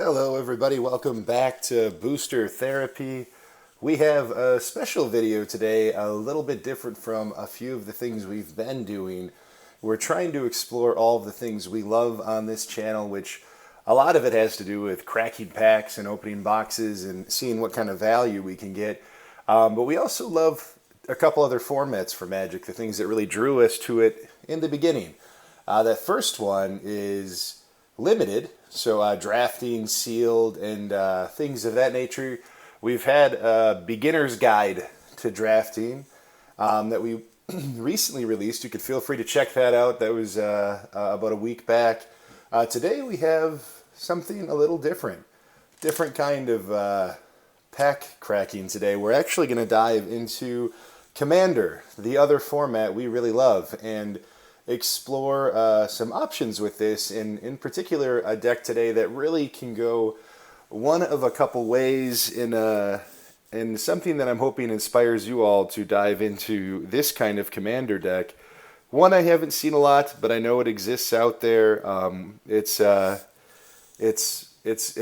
Hello everybody, welcome back to Booster Therapy. We have a special video today, a little bit different from a few of the things we've been doing. We're trying to explore all of the things we love on this channel, which a lot of it has to do with cracking packs and opening boxes and seeing what kind of value we can get. But we also love a couple other formats for Magic, the things that really drew us to it in the beginning. That first one is limited, so drafting, sealed, and things of that nature. We've had a beginner's guide to drafting that we recently released. You could feel free to check that out. That was about a week back. Today we have something a little different. Different kind of pack cracking today. We're actually going to dive into Commander, the other format we really love, and explore some options with this, in particular a deck today that really can go one of a couple ways in something that I'm hoping inspires you all to dive into this kind of Commander deck. One I haven't seen a lot, but I know it exists out there. It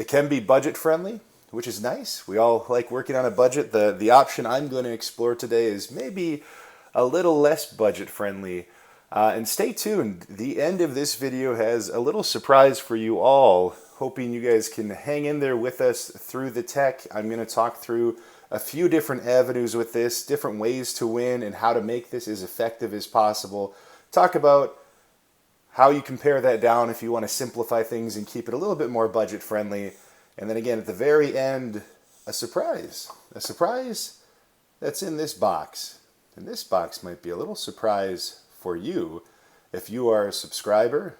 can be budget friendly, which is nice. We all like working on a budget. The option I'm going to explore today is maybe a little less budget friendly. And stay tuned. The end of this video has a little surprise for you all. Hoping you guys can hang in there with us through the tech. I'm going to talk through a few different avenues with this, different ways to win and how to make this as effective as possible. Talk about how you compare that down if you want to simplify things and keep it a little bit more budget friendly. And then again, at the very end, a surprise. A surprise that's in this box. And this box might be a little surprise for you if you are a subscriber,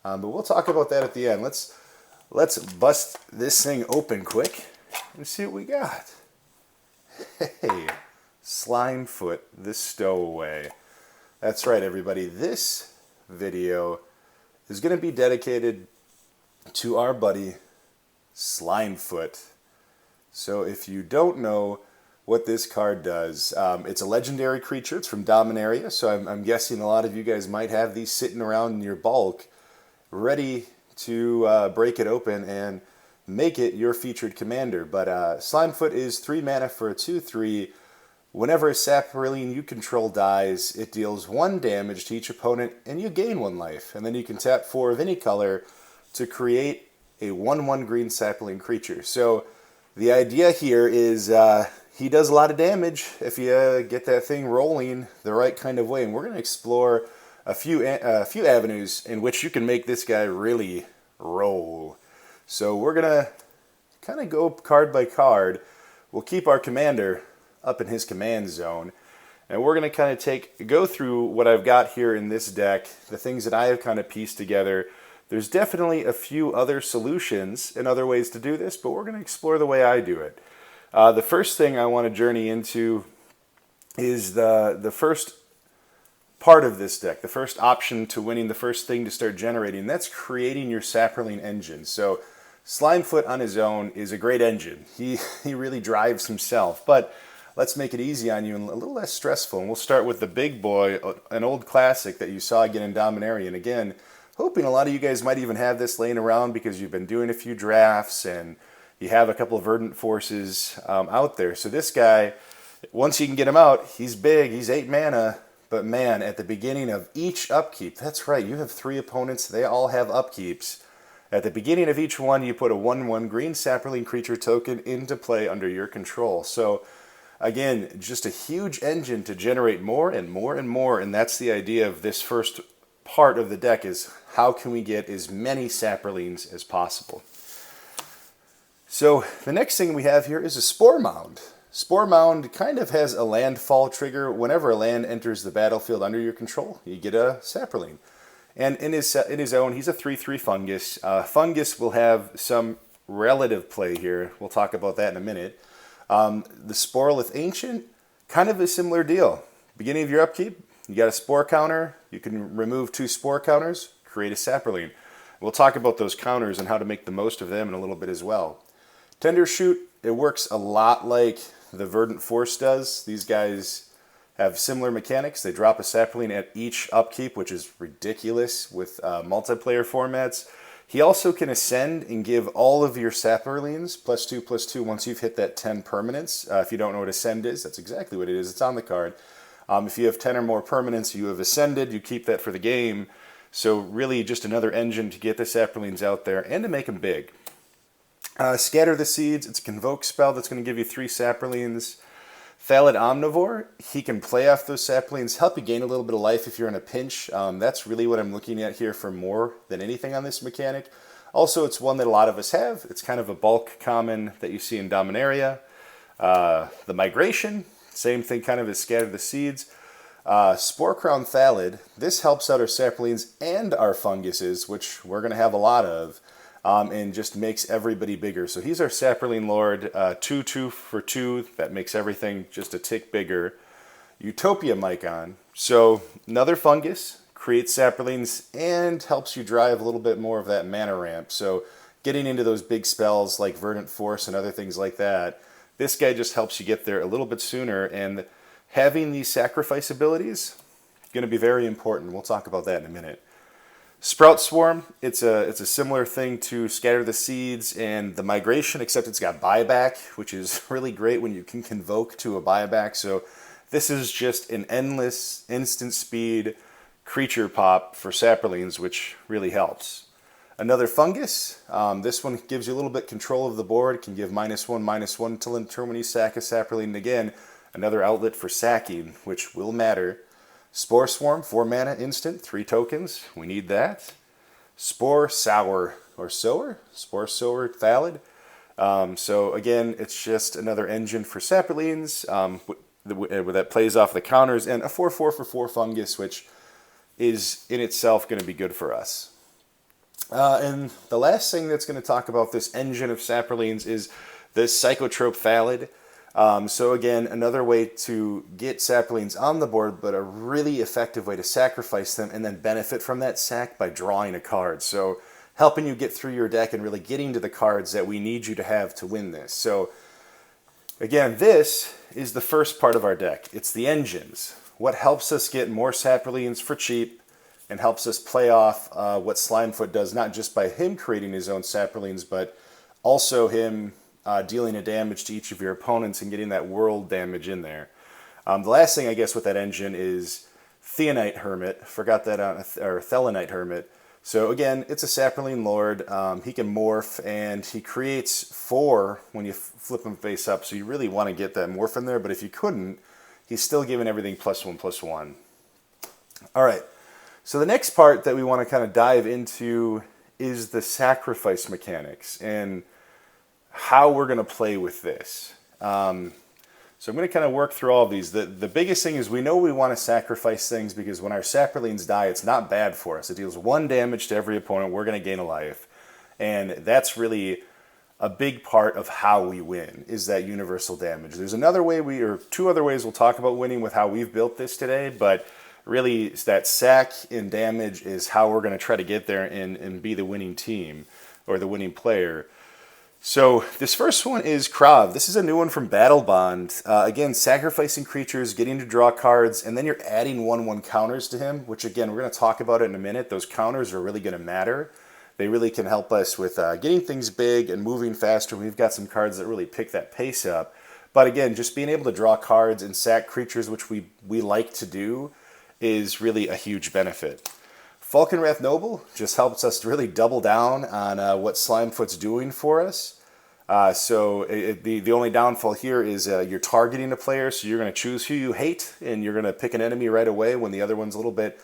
but we'll talk about that at the end. Let's bust this thing open quick and see what we got. Hey, Slimefoot, the Stowaway. That's right, everybody. This video is going to be dedicated to our buddy Slimefoot. So if you don't know what this card does, it's a legendary creature. It's from Dominaria, so I'm guessing a lot of you guys might have these sitting around in your bulk, ready to break it open and make it your featured commander. But Slimefoot is 3 mana for a 2/3. Whenever a Saproling you control dies, it deals 1 damage to each opponent, and you gain 1 life. And then you can tap 4 of any color to create a 1/1 green Saproling creature. So the idea here is he does a lot of damage if you get that thing rolling the right kind of way. And we're going to explore a few avenues in which you can make this guy really roll. So we're going to kind of go card by card. We'll keep our commander up in his command zone. And we're going to kind of go through what I've got here in this deck, the things that I have kind of pieced together. There's definitely a few other solutions and other ways to do this, but we're going to explore the way I do it. The first thing I want to journey into is the first part of this deck, the first option to winning, the first thing to start generating. That's creating your Saproling engine. So Slimefoot on his own is a great engine. He really drives himself, but let's make it easy on you and a little less stressful. And we'll start with the big boy, an old classic that you saw again in Dominaria. And again, hoping a lot of you guys might even have this laying around because you've been doing a few drafts and you have a couple of Verdant Forces out there. So this guy, once you can get him out, he's big, he's 8 mana, but man, at the beginning of each upkeep, that's right, you have 3 opponents, they all have upkeeps. At the beginning of each one, you put a 1/1 green Saproling creature token into play under your control. So again, just a huge engine to generate more and more and more, and that's the idea of this first part of the deck, is how can we get as many Saprolings as possible. So the next thing we have here is a Spore Mound. Spore Mound kind of has a landfall trigger. Whenever a land enters the battlefield under your control, you get a Saproling. And in his own, he's a 3/3 fungus. Fungus will have some relative play here. We'll talk about that in a minute. The Sporelith Ancient, kind of a similar deal. Beginning of your upkeep, you got a Spore counter. You can remove 2 Spore counters, create a Saproling. We'll talk about those counters and how to make the most of them in a little bit as well. Tender Shoot, it works a lot like the Verdant Force does. These guys have similar mechanics. They drop a Saproling at each upkeep, which is ridiculous with multiplayer formats. He also can ascend and give all of your Saprolings +2/+2 once you've hit that 10 permanence. If you don't know what ascend is, that's exactly what it is. It's on the card. If you have 10 or more permanents, you have ascended. You keep that for the game. So really just another engine to get the Saprolings out there and to make them big. Scatter the Seeds. It's a Convoke spell that's going to give you 3 Saprolings. Thallid Omnivore, he can play off those Saprolings, help you gain a little bit of life if you're in a pinch. That's really what I'm looking at here for more than anything on this mechanic. Also, it's one that a lot of us have. It's kind of a bulk common that you see in Dominaria. The Migration, same thing kind of as Scatter the Seeds. Sporecrown Thallid, this helps out our Saprolings and our funguses, which we're going to have a lot of. And just makes everybody bigger. So he's our Saproling Lord, 2/2 for 2. That makes everything just a tick bigger. Utopia Mycon. So another fungus, creates Saprolings, and helps you drive a little bit more of that mana ramp. So getting into those big spells like Verdant Force and other things like that, this guy just helps you get there a little bit sooner. And having these sacrifice abilities, going to be very important. We'll talk about that in a minute. Sprout Swarm, it's a similar thing to Scatter the Seeds and the Migration, except it's got buyback, which is really great when you can convoke to a buyback. So this is just an endless instant speed creature pop for Saprolings, which really helps. Another fungus, this one gives you a little bit control of the board, can give -1/-1 till until when you sack a Saproling. Again, another outlet for sacking, which will matter. Spore Swarm, 4 mana instant, 3 tokens. We need that. Spore Sour, or Sower? Spore Sower Thallid. So again, it's just another engine for Saprolings that plays off the counters, and a 4/4 for 4 fungus, which is in itself going to be good for us. And the last thing that's going to talk about this engine of Saprolings is the Psychotrope Thallid. So again, another way to get Saprolings on the board, but a really effective way to sacrifice them and then benefit from that sack by drawing a card. So helping you get through your deck and really getting to the cards that we need you to have to win this. So again, this is the first part of our deck. It's the engines. What helps us get more Saprolings for cheap and helps us play off what Slimefoot does, not just by him creating his own Saprolings, but also him dealing a damage to each of your opponents and getting that world damage in there. The last thing, I guess, with that engine is Theonite Hermit. Forgot that or Thelanite Hermit. So again, it's a Saproling Lord. He can morph, and he creates 4 when you flip him face up. So you really want to get that morph in there. But if you couldn't, he's still giving everything +1/+1. All right. So the next part that we want to kind of dive into is the sacrifice mechanics and how we're going to play with this. So I'm going to kind of work through all of these. The biggest thing is we know we want to sacrifice things because when our Saprolings die, it's not bad for us. It deals 1 damage to every opponent. We're going to gain a life. And that's really a big part of how we win, is that universal damage. There's another way or 2 other ways we'll talk about winning with how we've built this today, but really it's that sack and damage is how we're going to try to get there and be the winning team or the winning player. So this first one is Krav. This is a new one from Battlebond. Again, sacrificing creatures, getting to draw cards, and then you're adding 1/1 counters to him, which again, we're going to talk about it in a minute. Those counters are really going to matter. They really can help us with getting things big and moving faster. We've got some cards that really pick that pace up. But again, just being able to draw cards and sack creatures, which we like to do, is really a huge benefit. Falkenrath Noble just helps us to really double down on what Slimefoot's doing for us. The only downfall here is you're targeting a player, so you're going to choose who you hate, and you're going to pick an enemy right away when the other one's a little bit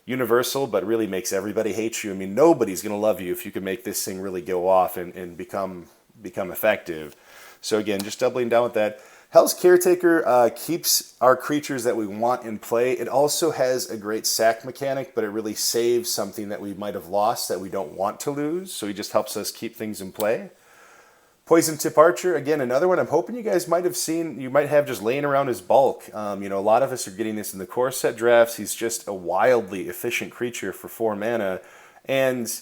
universal, but really makes everybody hate you. I mean, nobody's going to love you if you can make this thing really go off and become effective. So again, just doubling down with that. Hell's Caretaker keeps our creatures that we want in play. It also has a great sack mechanic, but it really saves something that we might have lost that we don't want to lose. So he just helps us keep things in play. Poison Tip Archer, again, another one I'm hoping you guys might have seen. You might have just laying around his bulk. A lot of us are getting this in the core set drafts. He's just a wildly efficient creature for 4 mana. And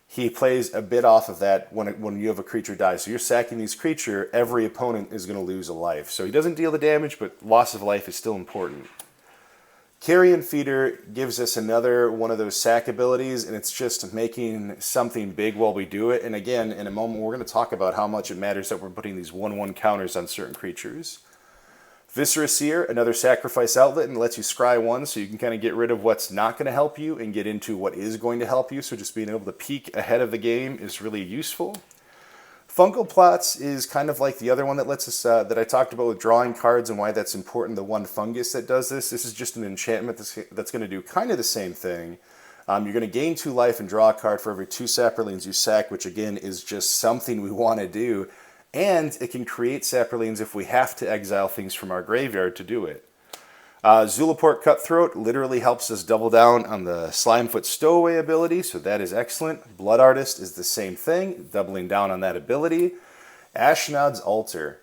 he plays a bit off of that when you have a creature die. So you're sacking these creature, every opponent is going to lose a life. So he doesn't deal the damage, but loss of life is still important. Carrion Feeder gives us another one of those sack abilities, and it's just making something big while we do it. And again, in a moment, we're going to talk about how much it matters that we're putting these 1/1 counters on certain creatures. Viscera Seer, another sacrifice outlet, and lets you scry one, so you can kind of get rid of what's not going to help you and get into what is going to help you. So just being able to peek ahead of the game is really useful. Fungal Plots is kind of like the other one that lets us, that I talked about with drawing cards and why that's important, the one fungus that does this. This is just an enchantment that's going to do kind of the same thing. You're going to gain 2 life and draw a card for every 2 Saprolings you sack, which again is just something we want to do. And it can create Saprolings if we have to exile things from our graveyard to do it. Zulaport Cutthroat literally helps us double down on the Slimefoot Stowaway ability, so that is excellent. Blood Artist is the same thing, doubling down on that ability. Ashnod's Altar.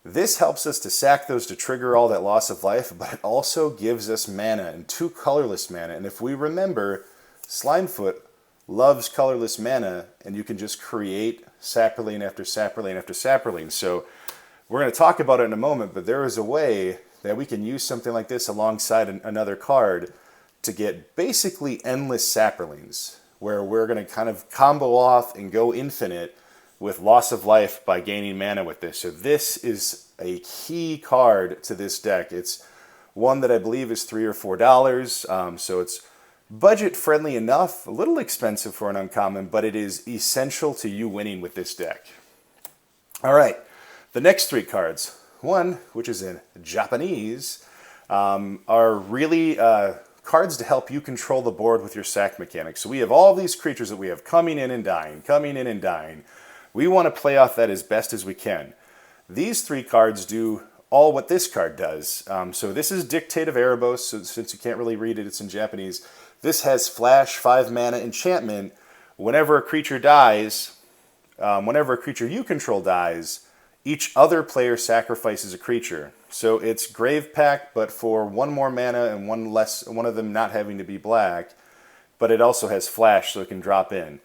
This helps us to sack those to trigger all that loss of life, but it also gives us mana, and 2 colorless mana. And if we remember, Slimefoot loves colorless mana, and you can just create Saproling after Saproling after Saproling. So we're going to talk about it in a moment, but there is a way that we can use something like this alongside another card to get basically endless Saprolings, where we're going to kind of combo off and go infinite with loss of life by gaining mana with this. So this is a key card to this deck. It's one that I believe is $3 or $4, so it's budget friendly enough, a little expensive for an uncommon, but it is essential to you winning with this deck. All right, the next 3 cards. One, which is in Japanese, are really cards to help you control the board with your sack mechanics. So we have all these creatures that we have coming in and dying, coming in and dying. We want to play off that as best as we can. These 3 cards do all what this card does. So this is Dictate of Erebos, so since you can't really read it, it's in Japanese. This has Flash, 5 mana enchantment. Whenever a creature dies, whenever a creature you control dies, each other player sacrifices a creature. So it's Grave Pact, but for 1 more mana and 1 less, one of them not having to be black. But it also has Flash, so it can drop in.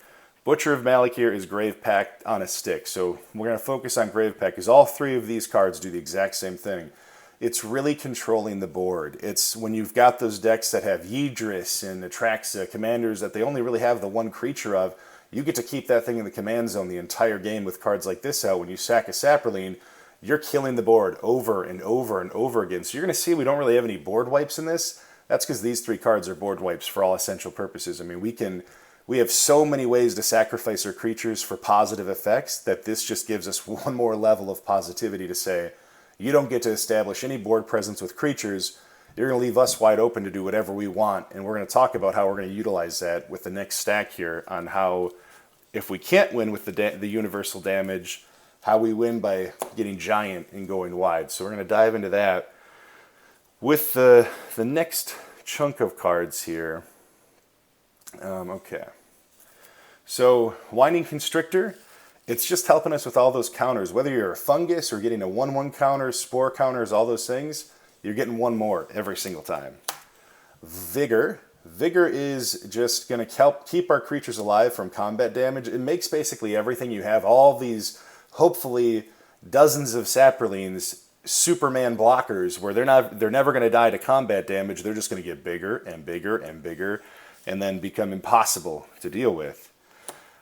Butcher of Malakir is Grave Pact on a stick. So we're going to focus on Grave Pact because all 3 of these cards do the exact same thing. It's really controlling the board. It's when you've got those decks that have Yidris and Atraxa, commanders that they only really have the 1 creature of, you get to keep that thing in the command zone the entire game with cards like this out. When you sack a Saproling, you're killing the board over and over and over again. So you're going to see we don't really have any board wipes in this. That's because these 3 cards are board wipes for all essential purposes. I mean, we have so many ways to sacrifice our creatures for positive effects that this just gives us 1 more level of positivity to say, you don't get to establish any board presence with creatures. You're going to leave us wide open to do whatever we want, and we're going to talk about how we're going to utilize that with the next stack here on how, if we can't win with the universal damage, how we win by getting giant and going wide. So we're going to dive into that. With the next chunk of cards here, okay. So Winding Constrictor, it's just helping us with all those counters. Whether you're a fungus or getting a 1/1 counter, spore counters, all those things, you're getting 1 more every single time. Vigor. Vigor is just going to help keep our creatures alive from combat damage. It makes basically everything you have, all these, hopefully, dozens of Saprolings, Superman blockers, where they're never going to die to combat damage. They're just going to get bigger and bigger and bigger, and then become impossible to deal with.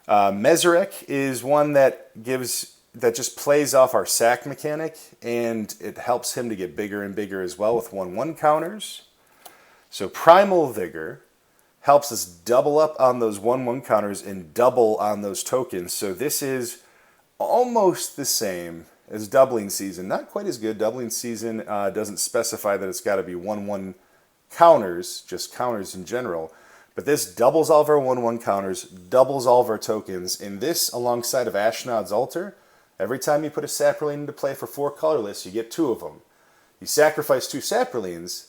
Mezarek is one that just plays off our sack mechanic, and it helps him to get bigger and bigger as well with 1/1 counters. So Primal Vigor helps us double up on those 1/1 counters and double on those tokens. So this is almost the same as Doubling Season. Not quite as good. Doubling Season doesn't specify that it's got to be 1/1 counters, just counters in general. But this doubles all of our 1/1 counters, doubles all of our tokens. And this, alongside of Ashnod's Altar, every time you put a Saproling into play for 4 colorless, you get 2 of them. You sacrifice 2 Saprolings,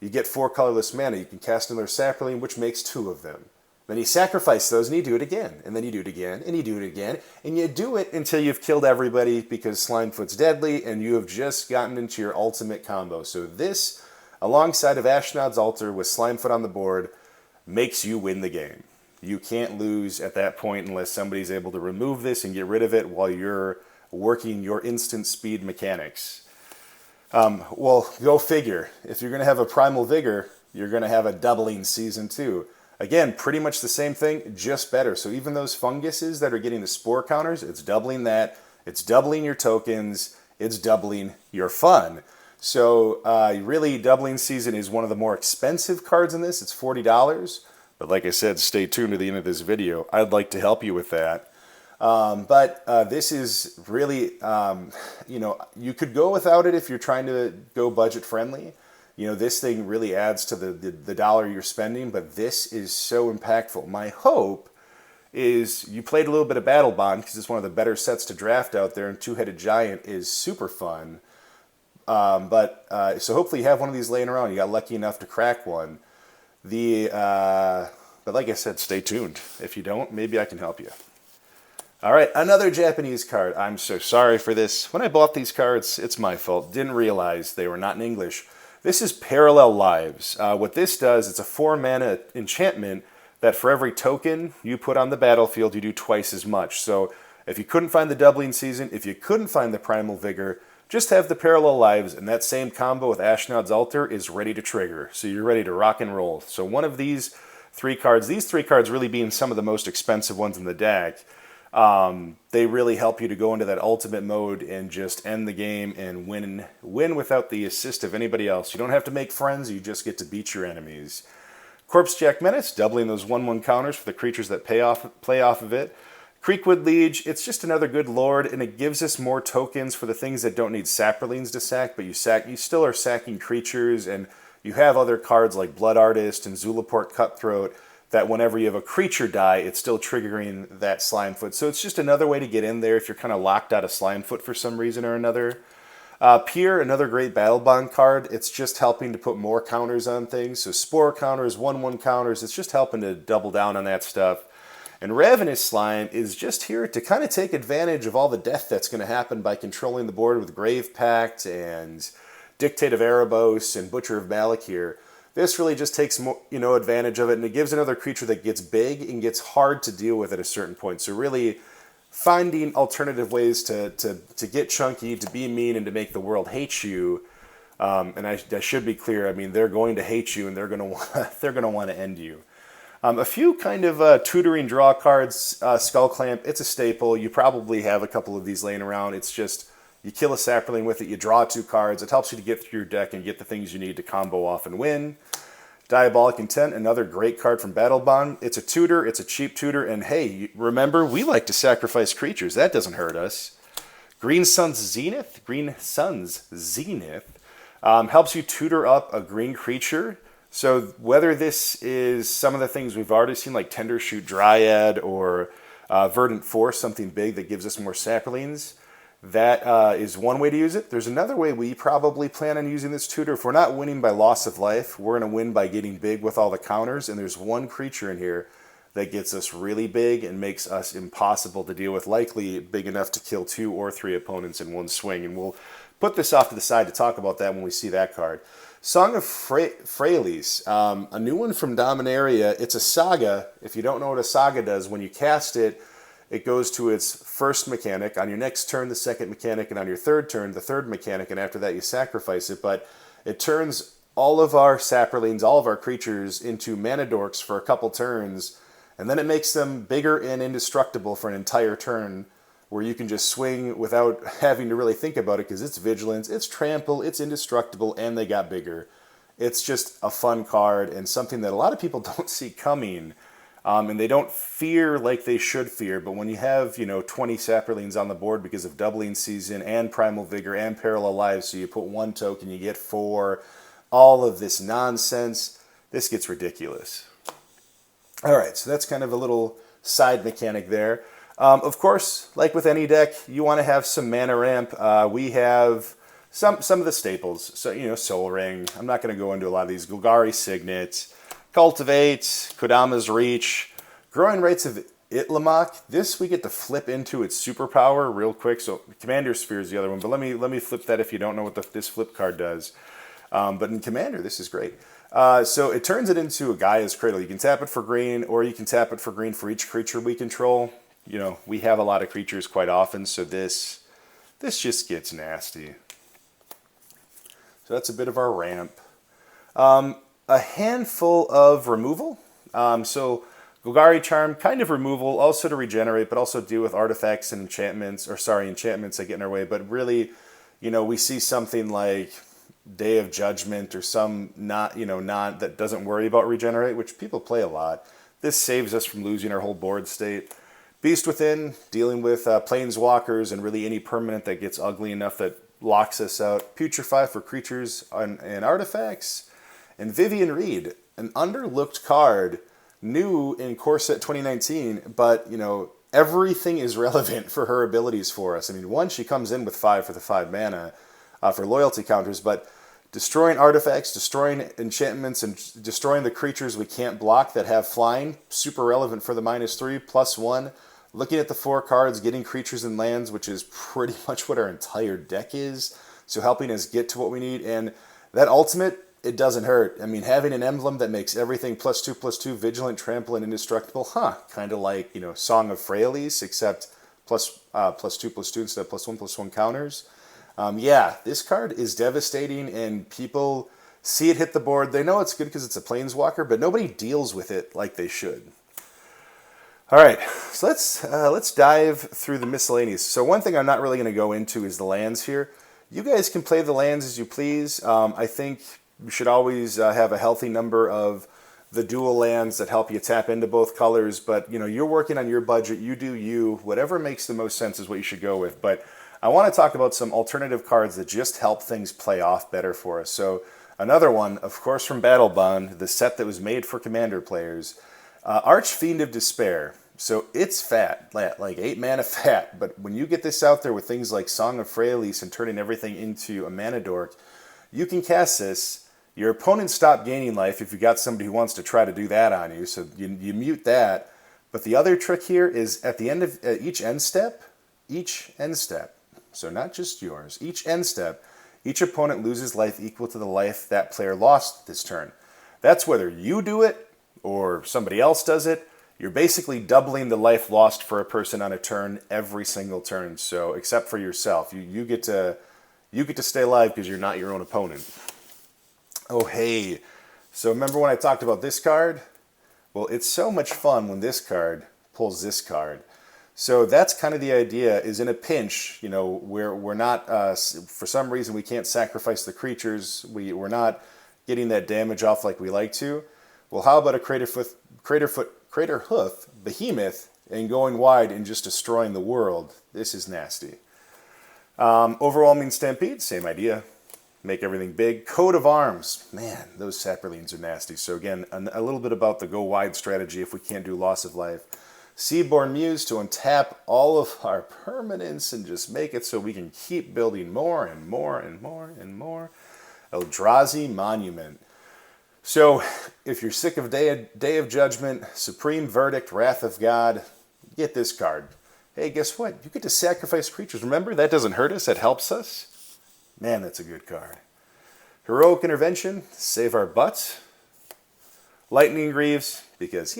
you get 4 colorless mana. You can cast another Saproling, which makes 2 of them. Then you sacrifice those, and you do it again. And then you do it again, and you do it again. And you do it until you've killed everybody because Slimefoot's deadly, and you have just gotten into your ultimate combo. So this, alongside of Ashnod's Altar with Slimefoot on the board, makes you win the game. You can't lose at that point unless somebody's able to remove this and get rid of it while you're working your instant speed mechanics. Well, go figure. If you're going to have a Primal Vigor, you're going to have a doubling season too. Again, pretty much the same thing, just better. So even those funguses that are getting the spore counters, it's doubling that. It's doubling your tokens. It's doubling your fun. So really, doubling season is one of the more expensive cards in this. It's $40. But like I said, stay tuned to the end of this video. I'd like to help you with that. But this is really, you know, you could go without it if you're trying to go budget friendly. You know, this thing really adds to the dollar you're spending, but this is so impactful. My hope is you played a little bit of Battlebond because it's one of the better sets to draft out there, and Two-Headed Giant is super fun. So hopefully you have one of these laying around. You got lucky enough to crack one. But like I said, stay tuned. If you don't, maybe I can help you. All right, another Japanese card. I'm so sorry for this. When I bought these cards, it's my fault. Didn't realize they were not in English. This is Parallel Lives. What this does, it's a 4-mana enchantment that for every token you put on the battlefield, you do twice as much. So if you couldn't find the doubling season, if you couldn't find the Primal Vigor, just have the Parallel Lives, and that same combo with Ashnod's Altar is ready to trigger. So you're ready to rock and roll. So one of these 3 cards, these 3 cards really being some of the most expensive ones in the deck, they really help you to go into that ultimate mode and just end the game and win without the assist of anybody else. You don't have to make friends, you just get to beat your enemies. Corpsejack Menace, doubling those 1/1 counters for the creatures that play off of it. Creekwood Liege, it's just another good lord, and it gives us more tokens for the things that don't need Saprolings to sack, but you still are sacking creatures, and you have other cards like Blood Artist and Zulaport Cutthroat that whenever you have a creature die, it's still triggering that Slimefoot. So it's just another way to get in there if you're kind of locked out of Slimefoot for some reason or another. Pier, another great Battlebond card. It's just helping to put more counters on things. So Spore counters, 1/1 counters, it's just helping to double down on that stuff. And Ravenous Slime is just here to kind of take advantage of all the death that's going to happen by controlling the board with Grave Pact and Dictate of Erebos and Butcher of Malakir. This really just takes more, advantage of it, and it gives another creature that gets big and gets hard to deal with at a certain point. So really finding alternative ways to get chunky, to be mean, and to make the world hate you. And I should be clear. I mean, they're going to hate you, and they're going to want to end you. A few kind of tutoring draw cards. Skull Clamp, it's a staple. You probably have a couple of these laying around. It's just you kill a Saproling with it, you draw 2 cards. It helps you to get through your deck and get the things you need to combo off and win. Diabolic Intent, another great card from Battlebond. It's a tutor, it's a cheap tutor, and hey, remember, we like to sacrifice creatures. That doesn't hurt us. Green Sun's Zenith helps you tutor up a green creature. So whether this is some of the things we've already seen, like Tender Shoot Dryad or Verdant Force, something big that gives us more Saprolings, that is one way to use it. There's another way we probably plan on using this tutor. If we're not winning by loss of life, we're going to win by getting big with all the counters. And there's one creature in here that gets us really big and makes us impossible to deal with, likely big enough to kill 2 or 3 opponents in one swing. And we'll put this off to the side to talk about that when we see that card. Song of Freyalise, a new one from Dominaria. It's a saga. If you don't know what a saga does, when you cast it, it goes to its first mechanic. On your next turn, the second mechanic, and on your third turn, the third mechanic, and after that you sacrifice it. But it turns all of our Saprolings, all of our creatures, into mana dorks for a couple turns, and then it makes them bigger and indestructible for an entire turn, where you can just swing without having to really think about it, because it's Vigilance, it's Trample, it's indestructible, and they got bigger. It's just a fun card, and something that a lot of people don't see coming. And they don't fear like they should fear, but when you have, 20 Saprolings on the board because of Doubling Season and Primal Vigor and Parallel Lives, so you put 1 token, you get 4, all of this nonsense, this gets ridiculous. All right, so that's kind of a little side mechanic there. Of course, like with any deck, you want to have some mana ramp. We have some of the staples, so, Soul Ring. I'm not going to go into a lot of these. Golgari Signet, Cultivate, Kodama's Reach, Growing Rates of Itlamok. This we get to flip into its superpower real quick. So Commander Sphere is the other one, but let me flip that if you don't know what this flip card does. But in Commander, this is great. So it turns it into a Gaia's Cradle. You can tap it for green, or you can tap it for green for each creature we control. We have a lot of creatures quite often, so this just gets nasty. So that's a bit of our ramp. a handful of removal. So Golgari Charm, kind of removal, also to regenerate, but also deal with artifacts and enchantments, or sorry, enchantments that get in our way. But really, we see something like Day of Judgment or some not that doesn't worry about regenerate, which people play a lot. This saves us from losing our whole board state. Beast Within, dealing with planeswalkers and really any permanent that gets ugly enough that locks us out. Putrefy for creatures and artifacts. And Vivian Reed, an underlooked card, new in Core Set 2019, but, everything is relevant for her abilities for us. I mean, one, she comes in with 5 for the 5 mana for loyalty counters, but destroying artifacts, destroying enchantments, and destroying the creatures we can't block that have flying, super relevant for the -3, +1. Looking at the 4 cards, getting creatures and lands, which is pretty much what our entire deck is. So helping us get to what we need. And that ultimate, it doesn't hurt. I mean, having an emblem that makes everything +2/+2, vigilant, trample, and indestructible, kind of like, Song of Freyalise, except +2/+2 instead of +1/+1 counters. Yeah, this card is devastating, and people see it hit the board. They know it's good because it's a planeswalker, but nobody deals with it like they should. All right, so let's dive through the miscellaneous. So one thing I'm not really going to go into is the lands here. You guys can play the lands as you please. I think you should always have a healthy number of the dual lands that help you tap into both colors. But you're working on your budget. You do you. Whatever makes the most sense is what you should go with. But I want to talk about some alternative cards that just help things play off better for us. So another one, of course, from Battlebond, the set that was made for Commander players. Archfiend of Despair. So it's fat, like 8 mana fat, but when you get this out there with things like Song of Freyalise and turning everything into a mana dork, you can cast this. Your opponents stop gaining life if you got somebody who wants to try to do that on you, so you mute that. But the other trick here is at the end of each end step, so not just yours, each end step, each opponent loses life equal to the life that player lost this turn. That's whether you do it or somebody else does it. You're basically doubling the life lost for a person on a turn every single turn. So except for yourself, you get to stay alive because you're not your own opponent. Oh hey, so remember when I talked about this card? Well, it's so much fun when this card pulls this card. So that's kind of the idea. Is in a pinch, we're not for some reason we can't sacrifice the creatures. We're not getting that damage off like we like to. Well, how about a Crater Hoof Behemoth and going wide and just destroying the world? This is nasty. Overwhelming Stampede, same idea. Make everything big. Coat of Arms. Man, those Saprolings are nasty. So again, a little bit about the go wide strategy if we can't do loss of life. Seaborn Muse to untap all of our permanents and just make it so we can keep building more and more and more and more. Eldrazi Monument. So, if you're sick of Day of Judgment, Supreme Verdict, Wrath of God, get this card. Hey, guess what? You get to sacrifice creatures. Remember, that doesn't hurt us, that helps us. Man, that's a good card. Heroic Intervention, save our butts. Lightning Greaves, because,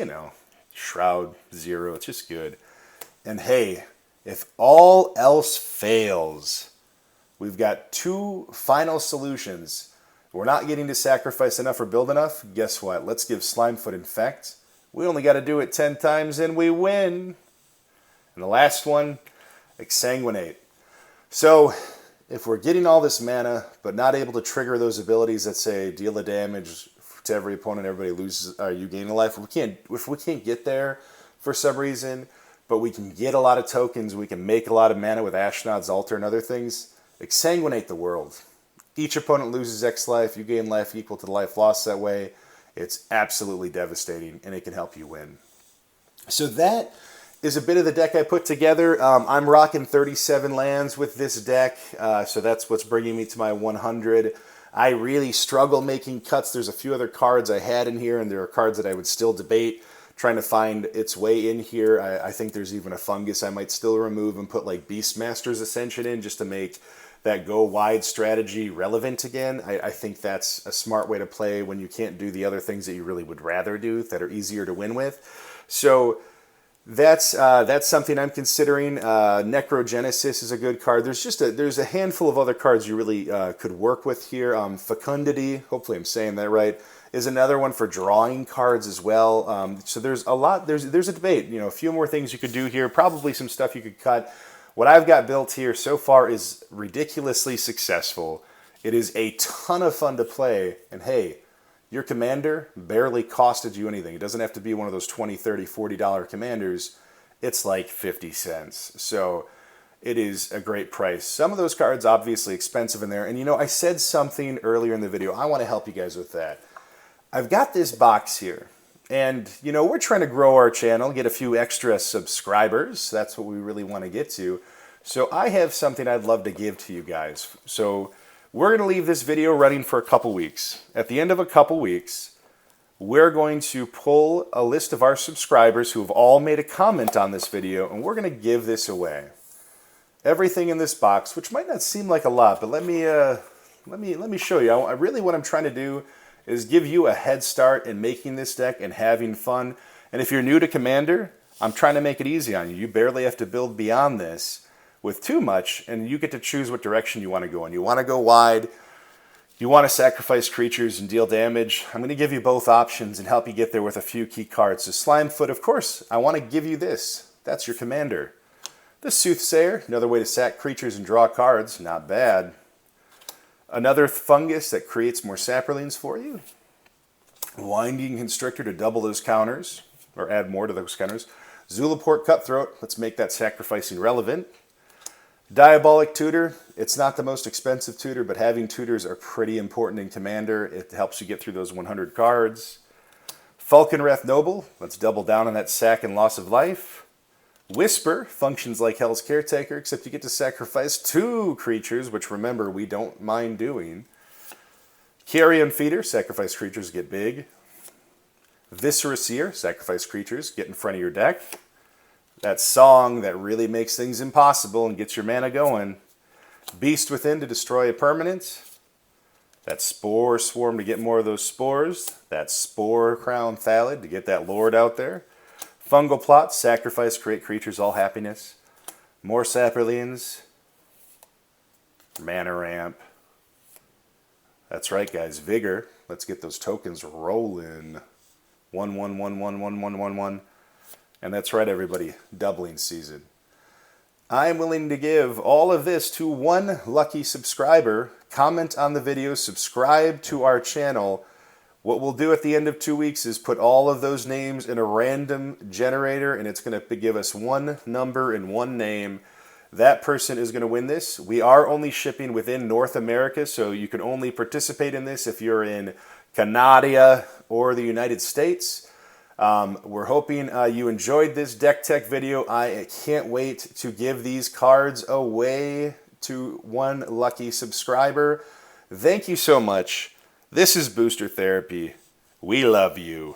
Shroud, 0, it's just good. And hey, if all else fails, we've got 2 final solutions. We're not getting to sacrifice enough or build enough. Guess what? Let's give Slimefoot Infect. We only got to do it 10 times and we win. And the last one, Exsanguinate. So if we're getting all this mana but not able to trigger those abilities that say deal a damage to every opponent, everybody loses, you gain a life. If we can't get there for some reason, but we can get a lot of tokens, we can make a lot of mana with Ashnod's Altar and other things, Exsanguinate the world. Each opponent loses X life. You gain life equal to the life lost that way. It's absolutely devastating, and it can help you win. So that is a bit of the deck I put together. I'm rocking 37 lands with this deck, so that's what's bringing me to my 100. I really struggle making cuts. There's a few other cards I had in here, and there are cards that I would still debate trying to find its way in here. I think there's even a fungus I might still remove and put like Beastmaster's Ascension in just to make that go wide strategy relevant again. I think that's a smart way to play when you can't do the other things that you really would rather do that are easier to win with. So that's something I'm considering. Necrogenesis is a good card. There's a handful of other cards you really could work with here. Fecundity, hopefully I'm saying that right, is another one for drawing cards as well. So there's a lot, there's a debate, you know, a few more things you could do here, probably some stuff you could cut. What I've got built here so far is ridiculously successful. It is a ton of fun to play, and hey, your commander barely costed you anything. It doesn't have to be one of those $20, $30, $40 commanders. It's like 50 cents. So it is a great price. Some of those cards obviously expensive in there. And you know, I said something earlier in the video. I want to help you guys with that. I've got this box here. And you know, we're trying to grow our channel, get a few extra subscribers. That's what we really want to get to. So I have something I'd love to give to you guys. So we're going to leave this video running for a couple weeks. At the end of a couple weeks, we're going to pull a list of our subscribers who have all made a comment on this video, and we're going to give this away. Everything in this box, which might not seem like a lot, but let me show you. Really what I'm trying to do is give you a head start in making this deck and having fun. And if you're new to Commander, I'm trying to make it easy on you. You barely have to build beyond this with too much, and you get to choose what direction you want to go in. You want to go wide, you want to sacrifice creatures and deal damage. I'm going to give you both options and help you get there with a few key cards. So Slimefoot, of course, I want to give you this. That's your commander. The Soothsayer, another way to sack creatures and draw cards, not bad. Another fungus that creates more Saprolings for you. Winding Constrictor to double those counters, or add more to those counters. Zulaport Cutthroat, let's make that sacrificing relevant. Diabolic Tutor, it's not the most expensive tutor, but having tutors are pretty important in Commander. It helps you get through those 100 cards. Falkenrath Noble, let's double down on that sack and loss of life. Whisper functions like Hell's Caretaker, except you get to sacrifice 2 creatures, which remember, we don't mind doing. Carrion Feeder, sacrifice creatures, get big. Viscera Seer, sacrifice creatures, get in front of your deck. That song that really makes things impossible and gets your mana going. Beast Within to destroy a permanent. That Spore Swarm to get more of those spores. That Sporecrown Thallid to get that Lord out there. Fungal Plot, sacrifice, create creatures, all happiness. More Saprolings. Mana Ramp. That's right, guys. Vigor. Let's get those tokens rolling. 1-1-1-1-1-1-1-1. And that's right, everybody, doubling season. I'm willing to give all of this to one lucky subscriber. Comment on the video, subscribe to our channel. What we'll do at the end of 2 weeks is put all of those names in a random generator, and it's going to give us one number and one name. That person is going to win this. We are only shipping within North America, so you can only participate in this if you're in Canada or the United States. We're hoping you enjoyed this deck tech video. I can't wait to give these cards away to one lucky subscriber. Thank you so much. This is Booster Therapy. We love you.